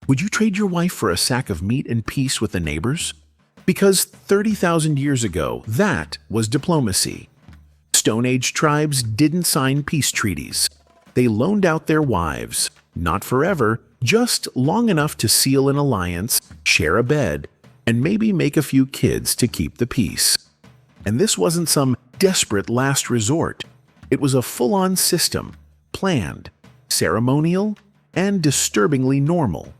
Would you trade your wife for a sack of meat and peace with the neighbors? Because 30,000 years ago, that was diplomacy. Stone Age tribes didn't sign peace treaties. They loaned out their wives, not forever, just long enough to seal an alliance, share a bed, and maybe make a few kids to keep the peace. And this wasn't some desperate last resort. It was a full-on system, planned, ceremonial, and disturbingly normal.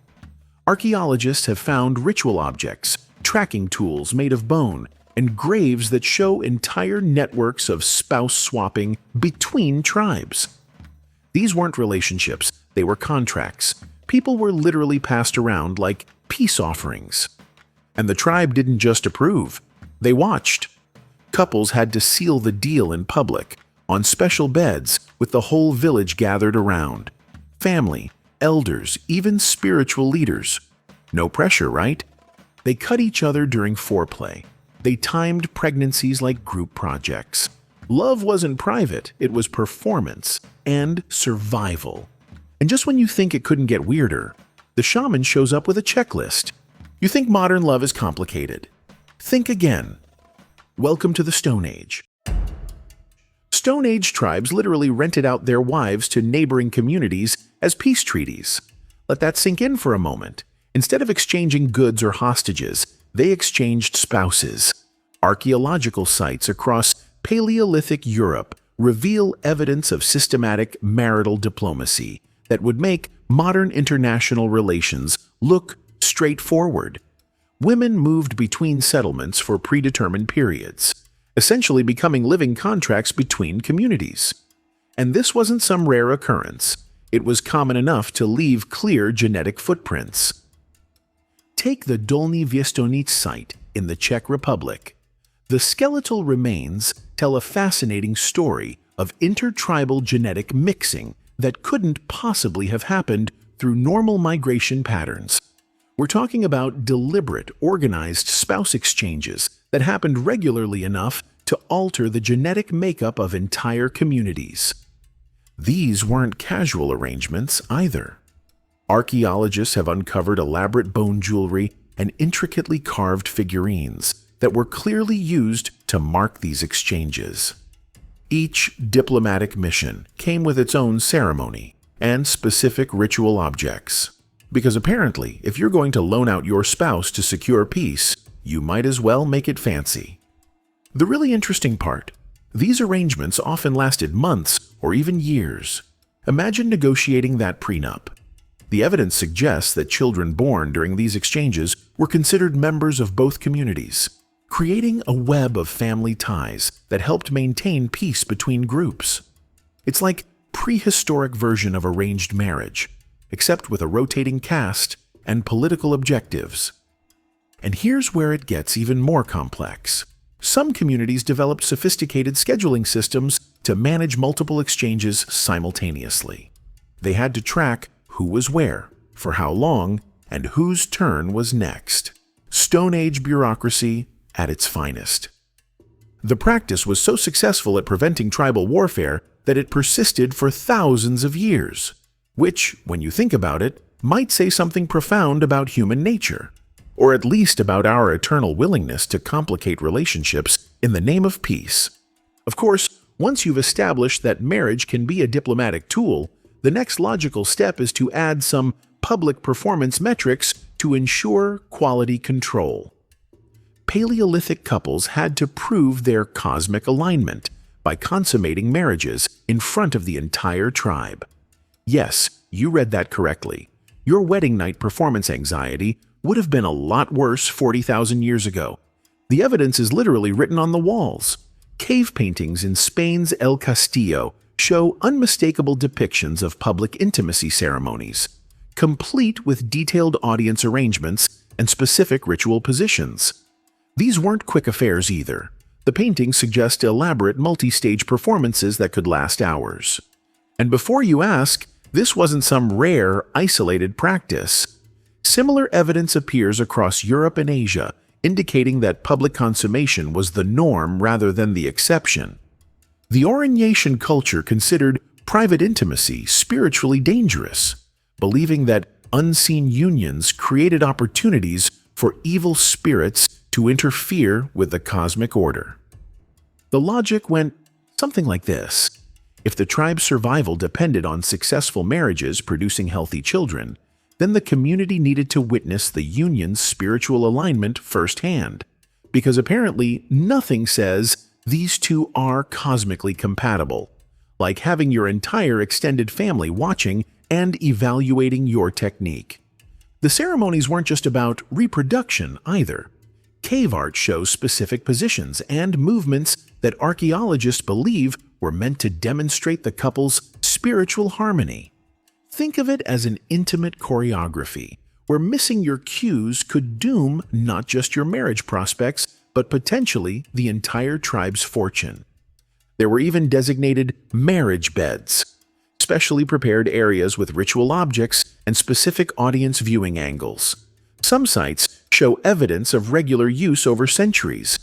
Archaeologists have found ritual objects, tracking tools made of bone, and graves that show entire networks of spouse swapping between tribes. These weren't relationships, they were contracts. People were literally passed around like peace offerings. And the tribe didn't just approve, they watched. Couples had to seal the deal in public, on special beds, with the whole village gathered around. Family, elders, even spiritual leaders. No pressure, right? They cut each other during foreplay. They timed pregnancies like group projects. Love wasn't private, it was performance and survival. And just when you think it couldn't get weirder, the shaman shows up with a checklist. You think modern love is complicated. Think again. Welcome to the Stone Age. Stone Age tribes literally rented out their wives to neighboring communities as peace treaties. Let that sink in for a moment. Instead of exchanging goods or hostages, they exchanged spouses. Archaeological sites across Paleolithic Europe reveal evidence of systematic marital diplomacy that would make modern international relations look straightforward. Women moved between settlements for predetermined periods, essentially becoming living contracts between communities. And this wasn't some rare occurrence. It was common enough to leave clear genetic footprints. Take the Dolní Věstonice site in the Czech Republic. The skeletal remains tell a fascinating story of intertribal genetic mixing that couldn't possibly have happened through normal migration patterns. We're talking about deliberate, organized spouse exchanges that happened regularly enough to alter the genetic makeup of entire communities. These weren't casual arrangements either. Archaeologists have uncovered elaborate bone jewelry and intricately carved figurines that were clearly used to mark these exchanges. Each diplomatic mission came with its own ceremony and specific ritual objects. Because apparently, if you're going to loan out your spouse to secure peace, you might as well make it fancy. The really interesting part, these arrangements often lasted months or even years. Imagine negotiating that prenup. The evidence suggests that children born during these exchanges were considered members of both communities, creating a web of family ties that helped maintain peace between groups. It's like prehistoric version of arranged marriage, except with a rotating caste and political objectives. And here's where it gets even more complex. Some communities developed sophisticated scheduling systems to manage multiple exchanges simultaneously. They had to track who was where, for how long, and whose turn was next. Stone Age bureaucracy at its finest. The practice was so successful at preventing tribal warfare that it persisted for thousands of years, which, when you think about it, might say something profound about human nature, or at least about our eternal willingness to complicate relationships in the name of peace. Of course, once you've established that marriage can be a diplomatic tool, the next logical step is to add some public performance metrics to ensure quality control. Paleolithic couples had to prove their cosmic alignment by consummating marriages in front of the entire tribe. Yes, you read that correctly. Your wedding night performance anxiety would have been a lot worse 40,000 years ago. The evidence is literally written on the walls. Cave paintings in Spain's El Castillo show unmistakable depictions of public intimacy ceremonies, complete with detailed audience arrangements and specific ritual positions. These weren't quick affairs either. The paintings suggest elaborate multi-stage performances that could last hours. And before you ask, this wasn't some rare, isolated practice. Similar evidence appears across Europe and Asia, indicating that public consummation was the norm rather than the exception. The Aurignacian culture considered private intimacy spiritually dangerous, believing that unseen unions created opportunities for evil spirits to interfere with the cosmic order. The logic went something like this. If the tribe's survival depended on successful marriages producing healthy children, then the community needed to witness the union's spiritual alignment firsthand, because apparently nothing says these two are cosmically compatible, like having your entire extended family watching and evaluating your technique. The ceremonies weren't just about reproduction either. Cave art shows specific positions and movements that archaeologists believe were meant to demonstrate the couple's spiritual harmony. Think of it as an intimate choreography, where missing your cues could doom not just your marriage prospects, but potentially the entire tribe's fortune. There were even designated marriage beds, specially prepared areas with ritual objects and specific audience viewing angles. Some sites show evidence of regular use over centuries,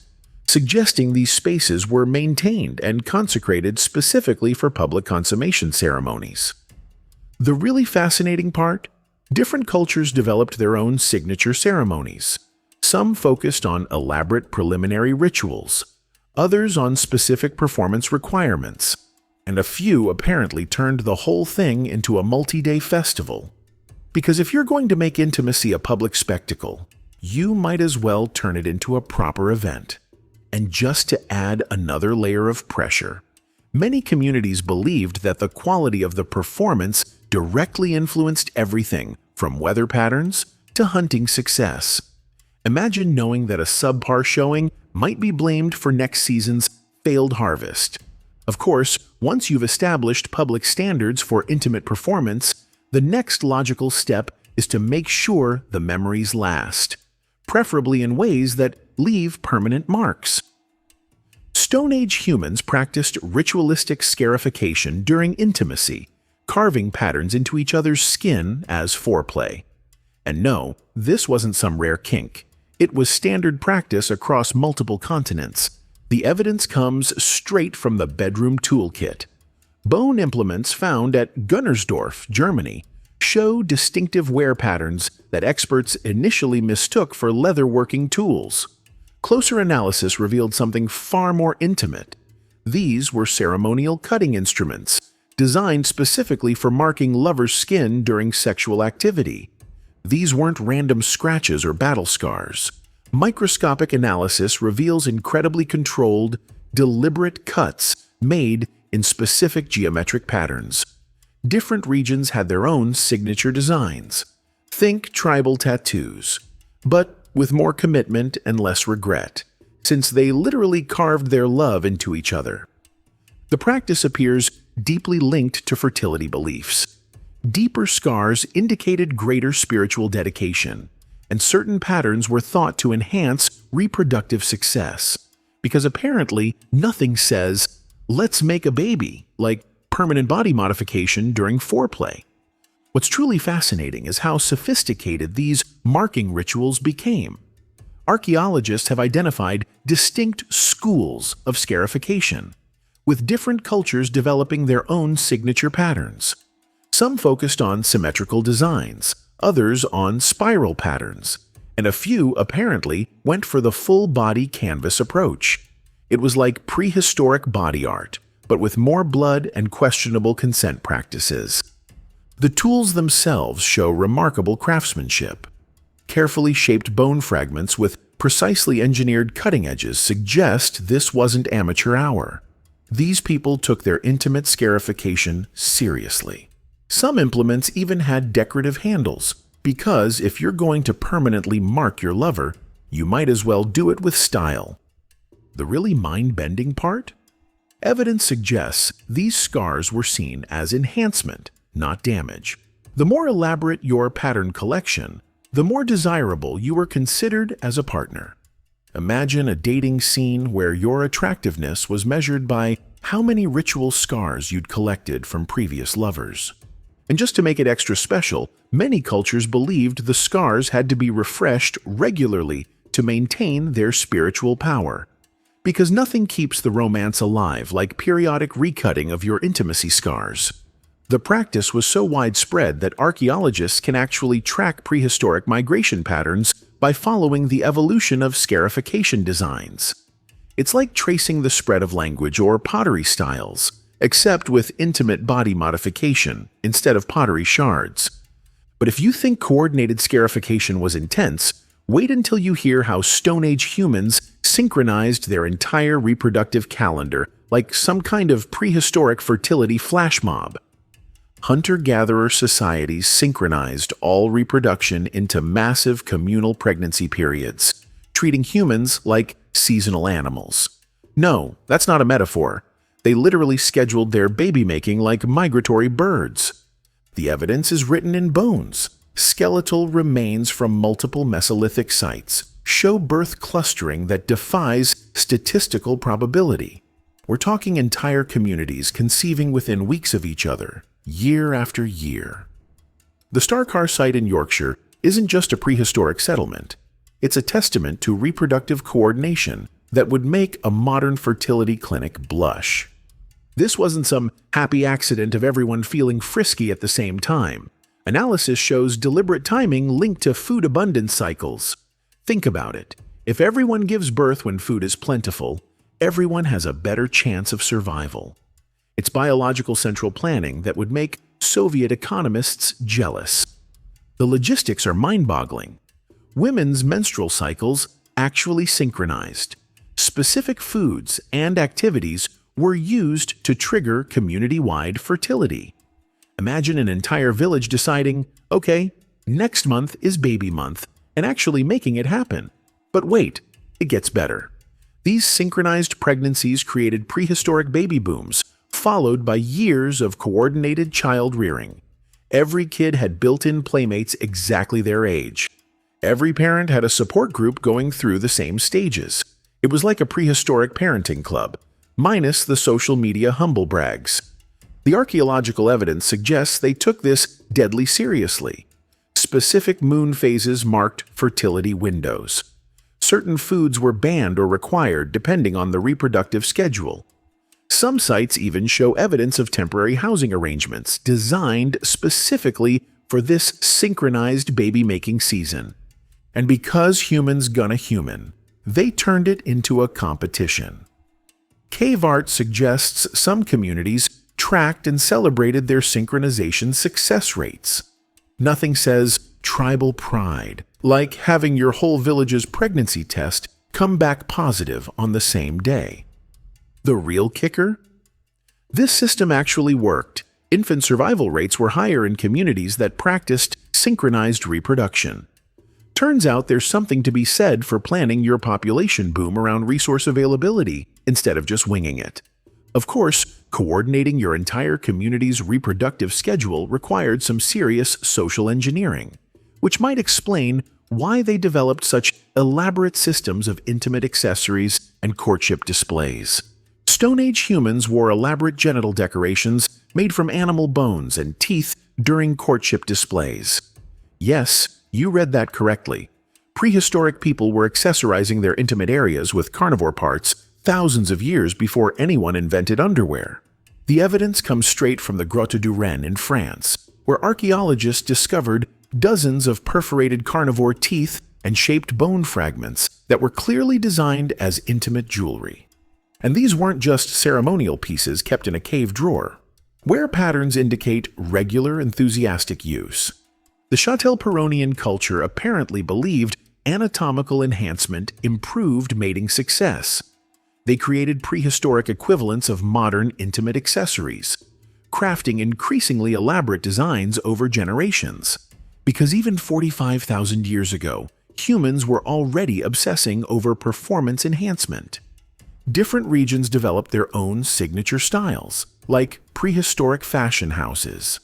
suggesting these spaces were maintained and consecrated specifically for public consummation ceremonies. The really fascinating part? Different cultures developed their own signature ceremonies. Some focused on elaborate preliminary rituals, others on specific performance requirements, and a few apparently turned the whole thing into a multi-day festival. Because if you're going to make intimacy a public spectacle, you might as well turn it into a proper event. And just to add another layer of pressure, many communities believed that the quality of the performance directly influenced everything from weather patterns to hunting success. Imagine knowing that a subpar showing might be blamed for next season's failed harvest. Of course, once you've established public standards for intimate performance, the next logical step is to make sure the memories last, preferably in ways that leave permanent marks. Stone Age humans practiced ritualistic scarification during intimacy, carving patterns into each other's skin as foreplay. And no, this wasn't some rare kink. It was standard practice across multiple continents. The evidence comes straight from the bedroom toolkit. Bone implements found at Gunnersdorf, Germany, show distinctive wear patterns that experts initially mistook for leatherworking tools. Closer analysis revealed something far more intimate. These were ceremonial cutting instruments, designed specifically for marking lovers' skin during sexual activity. These weren't random scratches or battle scars. Microscopic analysis reveals incredibly controlled, deliberate cuts made in specific geometric patterns. Different regions had their own signature designs. Think tribal tattoos, but with more commitment and less regret, since they literally carved their love into each other. The practice appears deeply linked to fertility beliefs. Deeper scars indicated greater spiritual dedication, and certain patterns were thought to enhance reproductive success, because apparently nothing says, "Let's make a baby," like permanent body modification during foreplay. What's truly fascinating is how sophisticated these marking rituals became. Archaeologists have identified distinct schools of scarification, with different cultures developing their own signature patterns. Some focused on symmetrical designs, others on spiral patterns, and a few apparently went for the full-body canvas approach. It was like prehistoric body art, but with more blood and questionable consent practices. The tools themselves show remarkable craftsmanship. Carefully shaped bone fragments with precisely engineered cutting edges suggest this wasn't amateur hour. These people took their intimate scarification seriously. Some implements even had decorative handles, because if you're going to permanently mark your lover, you might as well do it with style. The really mind-bending part? Evidence suggests these scars were seen as enhancement, not damage. The more elaborate your pattern collection, the more desirable you were considered as a partner. Imagine a dating scene where your attractiveness was measured by how many ritual scars you'd collected from previous lovers. And just to make it extra special, many cultures believed the scars had to be refreshed regularly to maintain their spiritual power. Because nothing keeps the romance alive like periodic recutting of your intimacy scars. The practice was so widespread that archaeologists can actually track prehistoric migration patterns by following the evolution of scarification designs. It's like tracing the spread of language or pottery styles, except with intimate body modification instead of pottery shards. But if you think coordinated scarification was intense, wait until you hear how Stone Age humans synchronized their entire reproductive calendar like some kind of prehistoric fertility flash mob. Hunter-gatherer societies synchronized all reproduction into massive communal pregnancy periods, treating humans like seasonal animals. No, that's not a metaphor. They literally scheduled their baby-making like migratory birds. The evidence is written in bones. Skeletal remains from multiple Mesolithic sites show birth clustering that defies statistical probability. We're talking entire communities conceiving within weeks of each other, year after year. The Starcar site in Yorkshire isn't just a prehistoric settlement. It's a testament to reproductive coordination that would make a modern fertility clinic blush. This wasn't some happy accident of everyone feeling frisky at the same time. Analysis shows deliberate timing linked to food abundance cycles. Think about it. If everyone gives birth when food is plentiful, everyone has a better chance of survival. It's biological central planning that would make Soviet economists jealous. The logistics are mind-boggling. Women's menstrual cycles actually synchronized. Specific foods and activities were used to trigger community-wide fertility. Imagine an entire village deciding, okay, next month is baby month, and actually making it happen. But wait, it gets better. These synchronized pregnancies created prehistoric baby booms, followed by years of coordinated child rearing. Every kid had built-in playmates exactly their age. Every parent had a support group going through the same stages. It was like a prehistoric parenting club, minus the social media humble brags. The archaeological evidence suggests they took this deadly seriously. Specific moon phases marked fertility windows. Certain foods were banned or required depending on the reproductive schedule. Some sites even show evidence of temporary housing arrangements designed specifically for this synchronized baby-making season. And because humans gonna human, they turned it into a competition. Cave art suggests some communities tracked and celebrated their synchronization success rates. Nothing says tribal pride like having your whole village's pregnancy test come back positive on the same day. The real kicker? This system actually worked. Infant survival rates were higher in communities that practiced synchronized reproduction. Turns out there's something to be said for planning your population boom around resource availability instead of just winging it. Of course, coordinating your entire community's reproductive schedule required some serious social engineering, which might explain why they developed such elaborate systems of intimate accessories and courtship displays. Stone Age humans wore elaborate genital decorations made from animal bones and teeth during courtship displays. Yes, you read that correctly. Prehistoric people were accessorizing their intimate areas with carnivore parts thousands of years before anyone invented underwear. The evidence comes straight from the Grotte du Renne in France, where archaeologists discovered dozens of perforated carnivore teeth and shaped bone fragments that were clearly designed as intimate jewelry. And these weren't just ceremonial pieces kept in a cave drawer. Wear patterns indicate regular, enthusiastic use. The Châtel-Perronian culture apparently believed anatomical enhancement improved mating success. They created prehistoric equivalents of modern intimate accessories, crafting increasingly elaborate designs over generations. Because even 45,000 years ago, humans were already obsessing over performance enhancement. Different regions developed their own signature styles, like prehistoric fashion houses.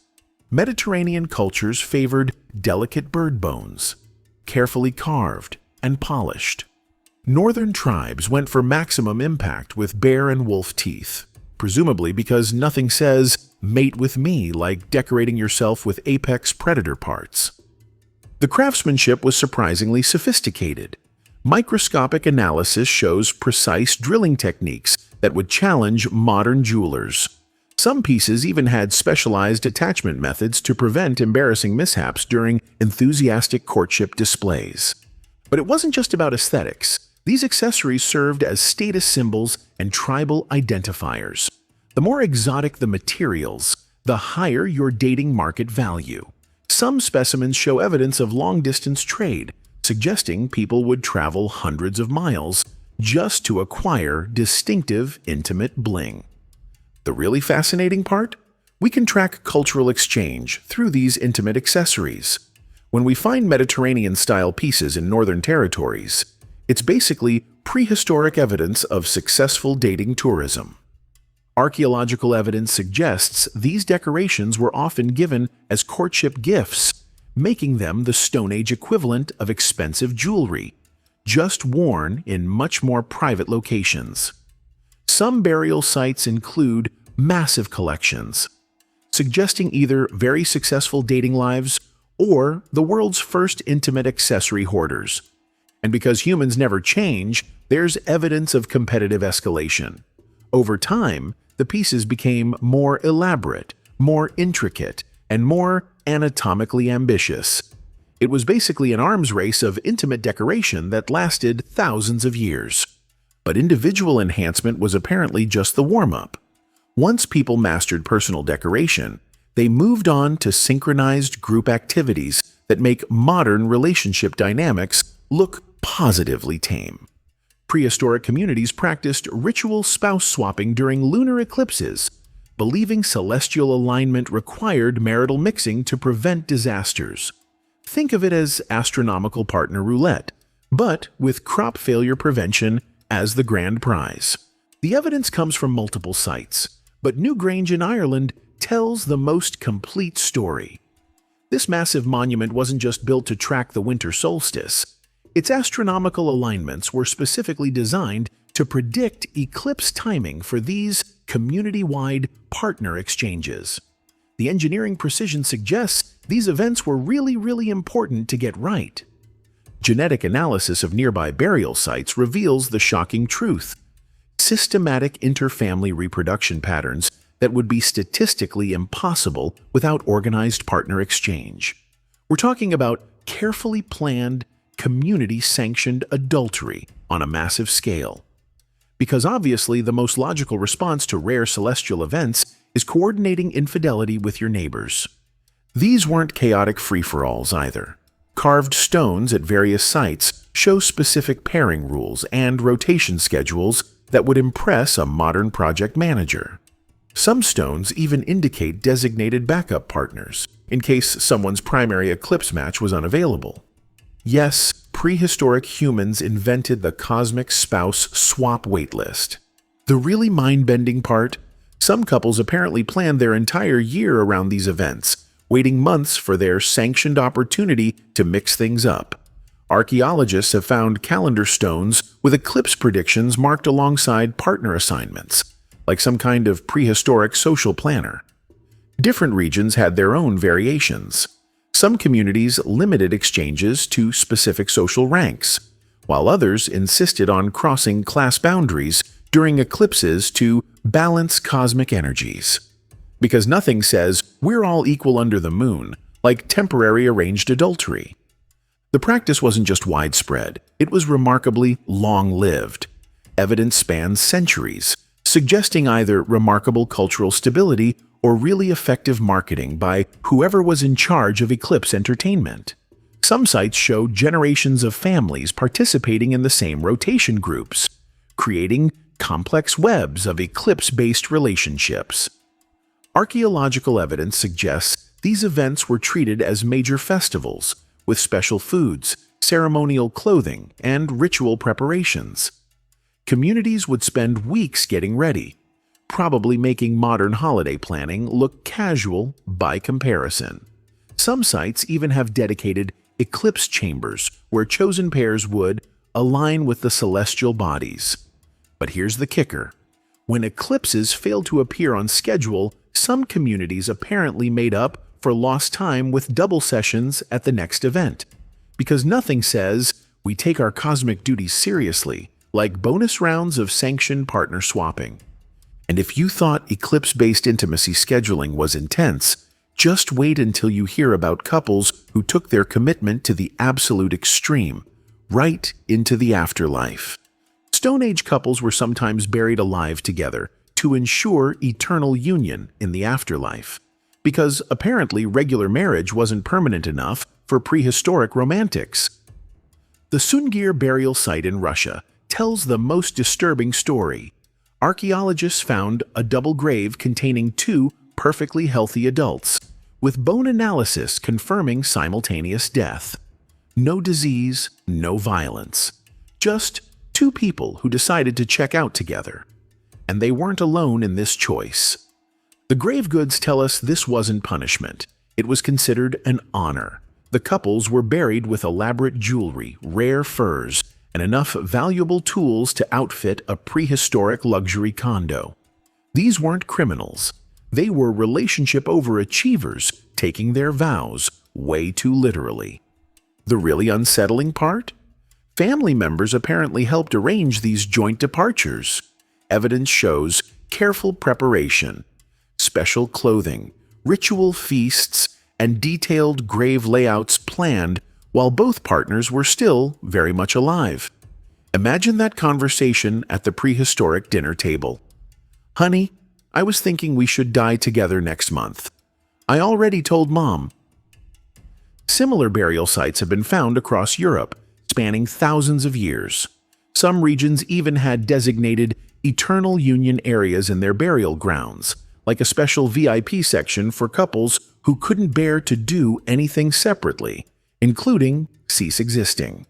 Mediterranean cultures favored delicate bird bones, carefully carved and polished. Northern tribes went for maximum impact with bear and wolf teeth, presumably because nothing says, "mate with me," like decorating yourself with apex predator parts. The craftsmanship was surprisingly sophisticated. Microscopic analysis shows precise drilling techniques that would challenge modern jewelers. Some pieces even had specialized attachment methods to prevent embarrassing mishaps during enthusiastic courtship displays. But it wasn't just about aesthetics. These accessories served as status symbols and tribal identifiers. The more exotic the materials, the higher your dating market value. Some specimens show evidence of long-distance trade, suggesting people would travel hundreds of miles just to acquire distinctive, intimate bling. The really fascinating part? We can track cultural exchange through these intimate accessories. When we find Mediterranean-style pieces in northern territories, it's basically prehistoric evidence of successful dating tourism. Archaeological evidence suggests these decorations were often given as courtship gifts, making them the Stone Age equivalent of expensive jewelry, just worn in much more private locations. Some burial sites include massive collections, suggesting either very successful dating lives or the world's first intimate accessory hoarders. And because humans never change, there's evidence of competitive escalation. Over time, the pieces became more elaborate, more intricate, and more anatomically ambitious. It was basically an arms race of intimate decoration that lasted thousands of years. But individual enhancement was apparently just the warm-up. Once people mastered personal decoration, they moved on to synchronized group activities that make modern relationship dynamics look positively tame. Prehistoric communities practiced ritual spouse swapping during lunar eclipses, believing celestial alignment required marital mixing to prevent disasters. Think of it as astronomical partner roulette, but with crop failure prevention as the grand prize. The evidence comes from multiple sites, but Newgrange in Ireland tells the most complete story. This massive monument wasn't just built to track the winter solstice. Its astronomical alignments were specifically designed to predict eclipse timing for these community-wide partner exchanges. The engineering precision suggests these events were really important to get right. Genetic analysis of nearby burial sites reveals the shocking truth: systematic interfamily reproduction patterns that would be statistically impossible without organized partner exchange. We're talking about carefully planned, community-sanctioned adultery on a massive scale. Because obviously the most logical response to rare celestial events is coordinating infidelity with your neighbors. These weren't chaotic free-for-alls either. Carved stones at various sites show specific pairing rules and rotation schedules that would impress a modern project manager. Some stones even indicate designated backup partners, in case someone's primary eclipse match was unavailable. Yes, prehistoric humans invented the cosmic spouse swap waitlist. The really mind-bending part? Some couples apparently planned their entire year around these events, waiting months for their sanctioned opportunity to mix things up. Archaeologists have found calendar stones with eclipse predictions marked alongside partner assignments, like some kind of prehistoric social planner. Different regions had their own variations. Some communities limited exchanges to specific social ranks, while others insisted on crossing class boundaries during eclipses to balance cosmic energies. Because nothing says we're all equal under the moon like temporary arranged adultery. The practice wasn't just widespread, it was remarkably long-lived. Evidence spans centuries, suggesting either remarkable cultural stability or really effective marketing by whoever was in charge of eclipse entertainment. Some sites show generations of families participating in the same rotation groups, creating complex webs of eclipse-based relationships. Archaeological evidence suggests these events were treated as major festivals, with special foods, ceremonial clothing, and ritual preparations. Communities would spend weeks getting ready, probably making modern holiday planning look casual by comparison. Some sites even have dedicated eclipse chambers where chosen pairs would align with the celestial bodies. But here's the kicker. When eclipses failed to appear on schedule, some communities apparently made up for lost time with double sessions at the next event. Because nothing says we take our cosmic duties seriously like bonus rounds of sanctioned partner swapping. And if you thought eclipse-based intimacy scheduling was intense, just wait until you hear about couples who took their commitment to the absolute extreme, right into the afterlife. Stone Age couples were sometimes buried alive together to ensure eternal union in the afterlife, because apparently regular marriage wasn't permanent enough for prehistoric romantics. The Sungir burial site in Russia tells the most disturbing story. Archaeologists found a double grave containing two perfectly healthy adults, with bone analysis confirming simultaneous death. No disease, no violence. Just two people who decided to check out together. And they weren't alone in this choice. The grave goods tell us this wasn't punishment. It was considered an honor. The couples were buried with elaborate jewelry, rare furs, and enough valuable tools to outfit a prehistoric luxury condo. These weren't criminals. They were relationship overachievers taking their vows way too literally. The really unsettling part? Family members apparently helped arrange these joint departures. Evidence shows careful preparation, special clothing, ritual feasts, and detailed grave layouts planned while both partners were still very much alive. Imagine that conversation at the prehistoric dinner table. "Honey, I was thinking we should die together next month. I already told Mom." Similar burial sites have been found across Europe, spanning thousands of years. Some regions even had designated eternal union areas in their burial grounds, like a special VIP section for couples who couldn't bear to do anything separately, including cease existing.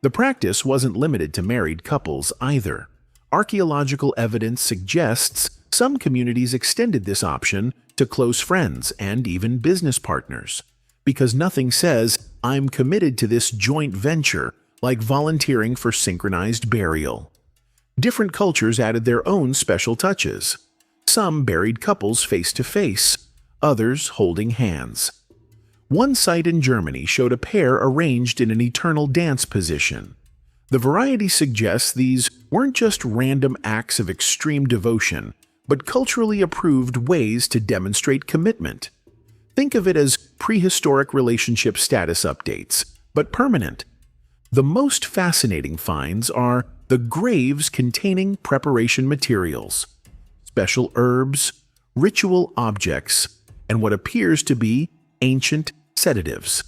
The practice wasn't limited to married couples either. Archaeological evidence suggests some communities extended this option to close friends and even business partners, because nothing says, "I'm committed to this joint venture," like volunteering for synchronized burial. Different cultures added their own special touches. Some buried couples face to face, others holding hands. One site in Germany showed a pair arranged in an eternal dance position. The variety suggests these weren't just random acts of extreme devotion, but culturally approved ways to demonstrate commitment. Think of it as prehistoric relationship status updates, but permanent. The most fascinating finds are the graves containing preparation materials, special herbs, ritual objects, and what appears to be ancient sedatives.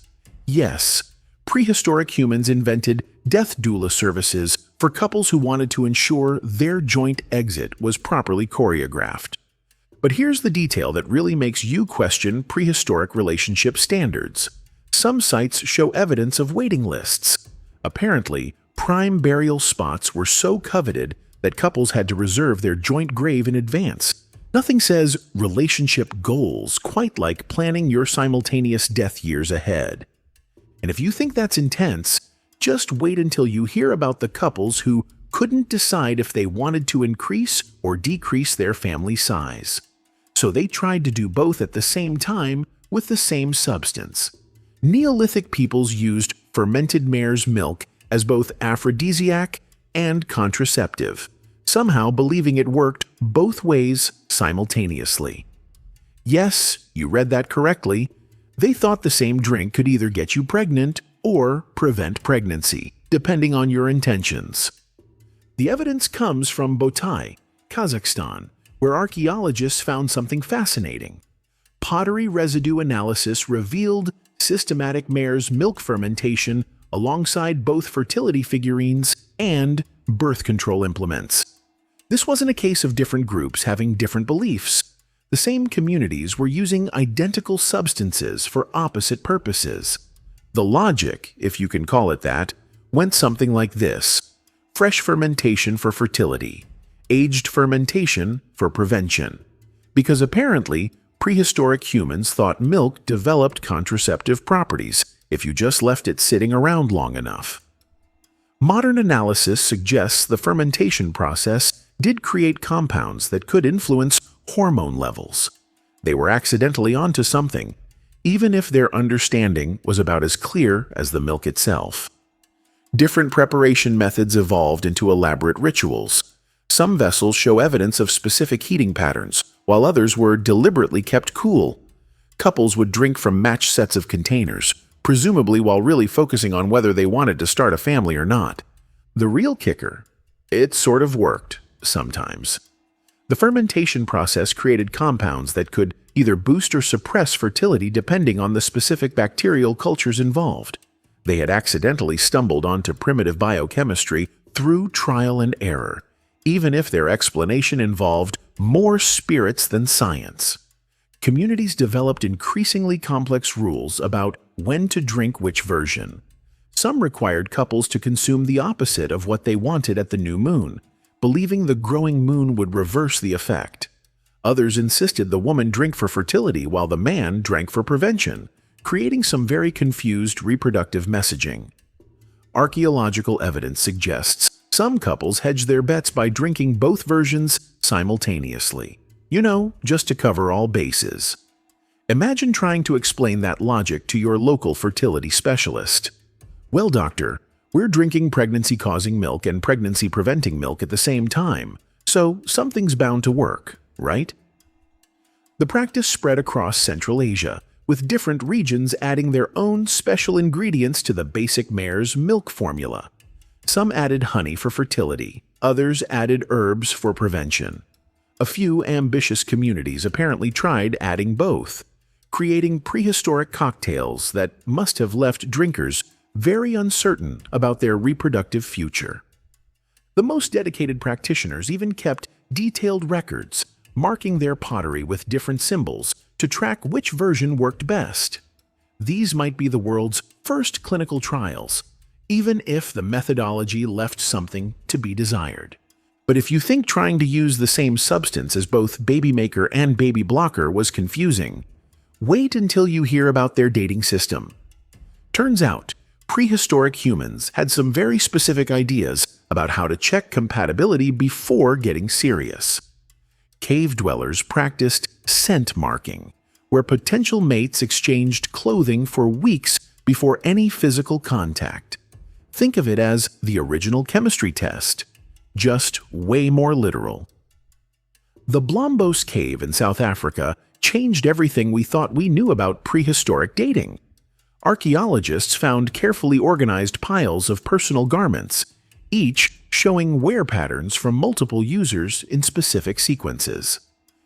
Yes, prehistoric humans invented death doula services for couples who wanted to ensure their joint exit was properly choreographed. But here's the detail that really makes you question prehistoric relationship standards. Some sites show evidence of waiting lists. Apparently, prime burial spots were so coveted that couples had to reserve their joint grave in advance. Nothing says relationship goals quite like planning your simultaneous death years ahead. And if you think that's intense, just wait until you hear about the couples who couldn't decide if they wanted to increase or decrease their family size. So they tried to do both at the same time with the same substance. Neolithic peoples used fermented mare's milk as both aphrodisiac and contraceptive, somehow believing it worked both ways simultaneously. Yes, you read that correctly. They thought the same drink could either get you pregnant or prevent pregnancy, depending on your intentions. The evidence comes from Botai, Kazakhstan, where archaeologists found something fascinating. Pottery residue analysis revealed systematic mare's milk fermentation alongside both fertility figurines and birth control implements. This wasn't a case of different groups having different beliefs. The same communities were using identical substances for opposite purposes. The logic, if you can call it that, went something like this: fresh fermentation for fertility, aged fermentation for prevention. Because apparently, prehistoric humans thought milk developed contraceptive properties if you just left it sitting around long enough. Modern analysis suggests the fermentation process did create compounds that could influence hormone levels. They were accidentally onto something, even if their understanding was about as clear as the milk itself. Different preparation methods evolved into elaborate rituals. Some vessels show evidence of specific heating patterns, while others were deliberately kept cool. Couples would drink from matched sets of containers, presumably while really focusing on whether they wanted to start a family or not. The real kicker? It sort of worked, sometimes. The fermentation process created compounds that could either boost or suppress fertility depending on the specific bacterial cultures involved. They had accidentally stumbled onto primitive biochemistry through trial and error, even if their explanation involved more spirits than science. Communities developed increasingly complex rules about when to drink which version. Some required couples to consume the opposite of what they wanted at the new moon, believing the growing moon would reverse the effect. Others insisted the woman drink for fertility while the man drank for prevention, creating some very confused reproductive messaging. Archaeological evidence suggests some couples hedged their bets by drinking both versions simultaneously. Just to cover all bases. Imagine trying to explain that logic to your local fertility specialist. Well, doctor, we're drinking pregnancy-causing milk and pregnancy-preventing milk at the same time, so something's bound to work, right? The practice spread across Central Asia, with different regions adding their own special ingredients to the basic mare's milk formula. Some added honey for fertility, others added herbs for prevention. A few ambitious communities apparently tried adding both, creating prehistoric cocktails that must have left drinkers very uncertain about their reproductive future. The most dedicated practitioners even kept detailed records, marking their pottery with different symbols to track which version worked best. These might be the world's first clinical trials, even if the methodology left something to be desired. But if you think trying to use the same substance as both baby maker and baby blocker was confusing, wait until you hear about their dating system. Turns out, prehistoric humans had some very specific ideas about how to check compatibility before getting serious. Cave dwellers practiced scent marking, where potential mates exchanged clothing for weeks before any physical contact. Think of it as the original chemistry test, just way more literal. The Blombos Cave in South Africa changed everything we thought we knew about prehistoric dating. Archaeologists found carefully organized piles of personal garments, each showing wear patterns from multiple users in specific sequences.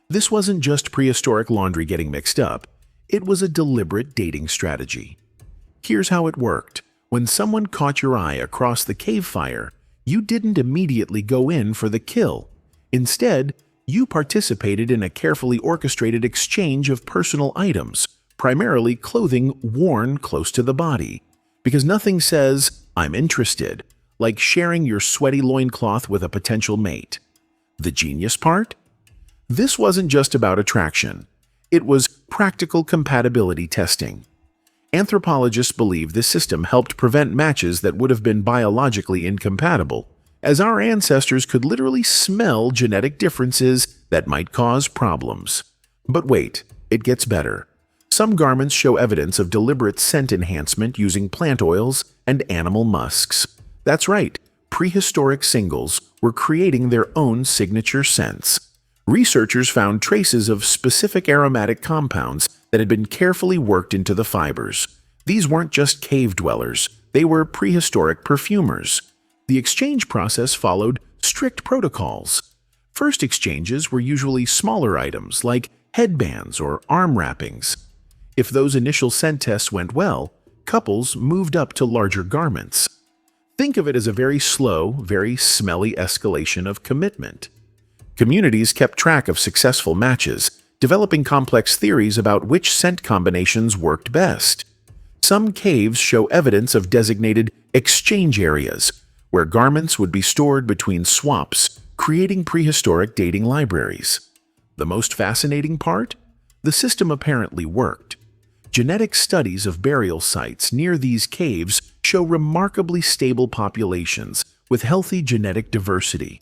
This wasn't just prehistoric laundry getting mixed up, it was a deliberate dating strategy. Here's how it worked. When someone caught your eye across the cave fire, you didn't immediately go in for the kill. Instead, you participated in a carefully orchestrated exchange of personal items, primarily clothing worn close to the body. Because nothing says, "I'm interested," like sharing your sweaty loincloth with a potential mate. The genius part? This wasn't just about attraction. It was practical compatibility testing. Anthropologists believe this system helped prevent matches that would have been biologically incompatible, as our ancestors could literally smell genetic differences that might cause problems. But wait, it gets better. Some garments show evidence of deliberate scent enhancement using plant oils and animal musks. That's right, prehistoric singles were creating their own signature scents. Researchers found traces of specific aromatic compounds that had been carefully worked into the fibers. These weren't just cave dwellers, they were prehistoric perfumers. The exchange process followed strict protocols. First exchanges were usually smaller items like headbands or arm wrappings. If those initial scent tests went well, couples moved up to larger garments. Think of it as a very slow, very smelly escalation of commitment. Communities kept track of successful matches, developing complex theories about which scent combinations worked best. Some caves show evidence of designated exchange areas, where garments would be stored between swaps, creating prehistoric dating libraries. The most fascinating part? The system apparently worked. Genetic studies of burial sites near these caves show remarkably stable populations with healthy genetic diversity,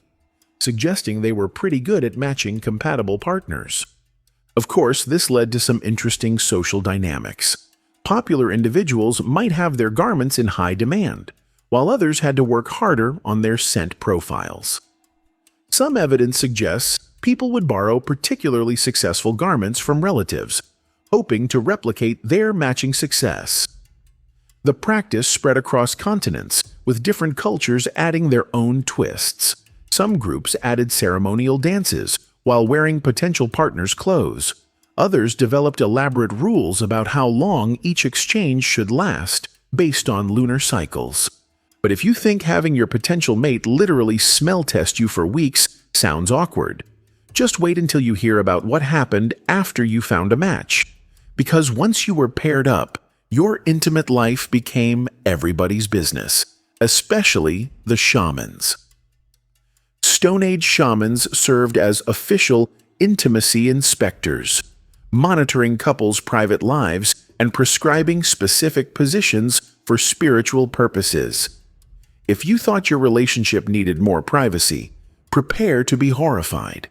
suggesting they were pretty good at matching compatible partners. Of course, this led to some interesting social dynamics. Popular individuals might have their garments in high demand, while others had to work harder on their scent profiles. Some evidence suggests people would borrow particularly successful garments from relatives, hoping to replicate their matching success. The practice spread across continents, with different cultures adding their own twists. Some groups added ceremonial dances while wearing potential partners' clothes. Others developed elaborate rules about how long each exchange should last, based on lunar cycles. But if you think having your potential mate literally smell test you for weeks sounds awkward, just wait until you hear about what happened after you found a match. Because once you were paired up, your intimate life became everybody's business, especially the shamans. Stone Age shamans served as official intimacy inspectors, monitoring couples' private lives and prescribing specific positions for spiritual purposes. If you thought your relationship needed more privacy, prepare to be horrified.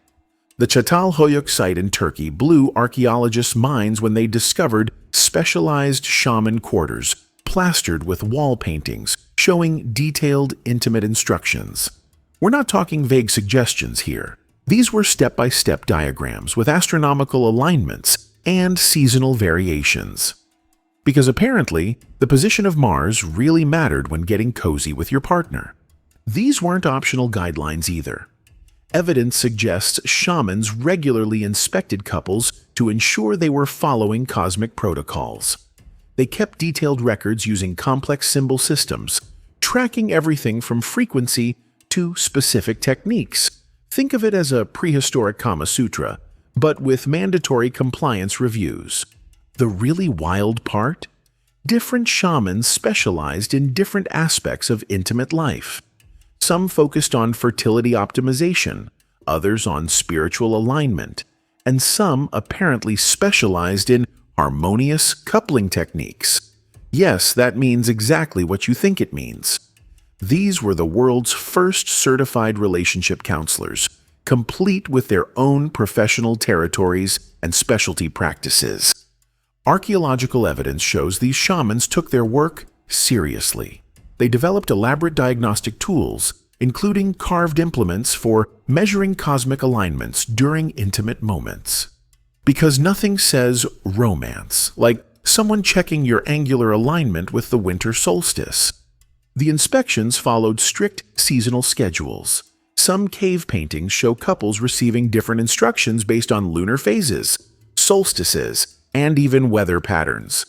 The Çatalhöyük site in Turkey blew archaeologists' minds when they discovered specialized shaman quarters plastered with wall paintings showing detailed, intimate instructions. We're not talking vague suggestions here. These were step-by-step diagrams with astronomical alignments and seasonal variations. Because apparently, the position of Mars really mattered when getting cozy with your partner. These weren't optional guidelines either. Evidence suggests shamans regularly inspected couples to ensure they were following cosmic protocols. They kept detailed records using complex symbol systems, tracking everything from frequency to specific techniques. Think of it as a prehistoric Kama Sutra, but with mandatory compliance reviews. The really wild part? Different shamans specialized in different aspects of intimate life. Some focused on fertility optimization, others on spiritual alignment, and some apparently specialized in harmonious coupling techniques. Yes, that means exactly what you think it means. These were the world's first certified relationship counselors, complete with their own professional territories and specialty practices. Archaeological evidence shows these shamans took their work seriously. They developed elaborate diagnostic tools, including carved implements for measuring cosmic alignments during intimate moments. Because nothing says romance like someone checking your angular alignment with the winter solstice. The inspections followed strict seasonal schedules. Some cave paintings show couples receiving different instructions based on lunar phases, solstices, and even weather patterns.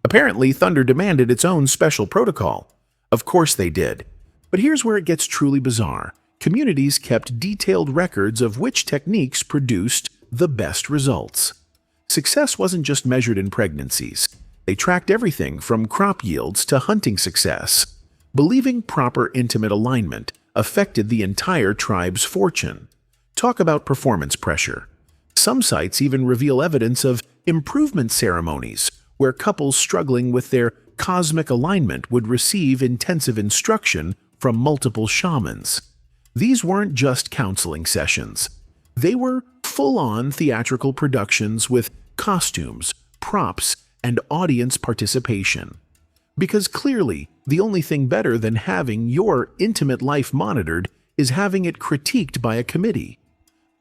Apparently, Thunder demanded its own special protocol. Of course they did. But here's where it gets truly bizarre. Communities kept detailed records of which techniques produced the best results. Success wasn't just measured in pregnancies. They tracked everything from crop yields to hunting success. Believing proper intimate alignment affected the entire tribe's fortune. Talk about performance pressure. Some sites even reveal evidence of improvement ceremonies, where couples struggling with their cosmic alignment would receive intensive instruction from multiple shamans. These weren't just counseling sessions. They were full-on theatrical productions with costumes, props, and audience participation. Because clearly, the only thing better than having your intimate life monitored is having it critiqued by a committee.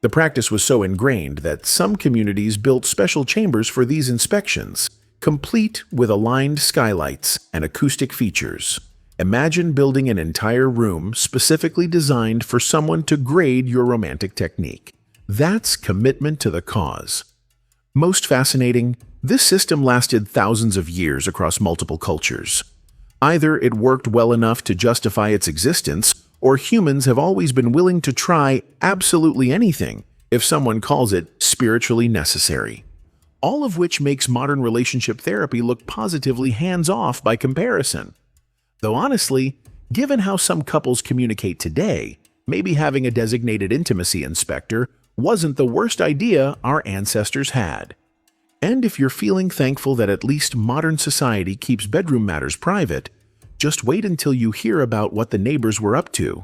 The practice was so ingrained that some communities built special chambers for these inspections, complete with aligned skylights and acoustic features. Imagine building an entire room specifically designed for someone to grade your romantic technique. That's commitment to the cause. Most fascinating, this system lasted thousands of years across multiple cultures. Either it worked well enough to justify its existence, or humans have always been willing to try absolutely anything if someone calls it spiritually necessary. All of which makes modern relationship therapy look positively hands-off by comparison. Though honestly, given how some couples communicate today, maybe having a designated intimacy inspector wasn't the worst idea our ancestors had. And if you're feeling thankful that at least modern society keeps bedroom matters private, just wait until you hear about what the neighbors were up to.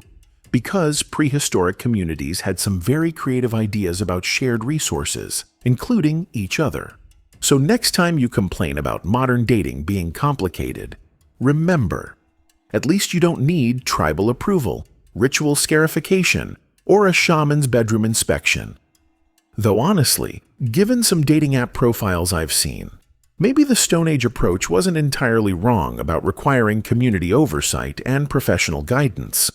Because prehistoric communities had some very creative ideas about shared resources, including each other. So next time you complain about modern dating being complicated, remember, at least you don't need tribal approval, ritual scarification, or a shaman's bedroom inspection. Though honestly, given some dating app profiles I've seen, maybe the Stone Age approach wasn't entirely wrong about requiring community oversight and professional guidance.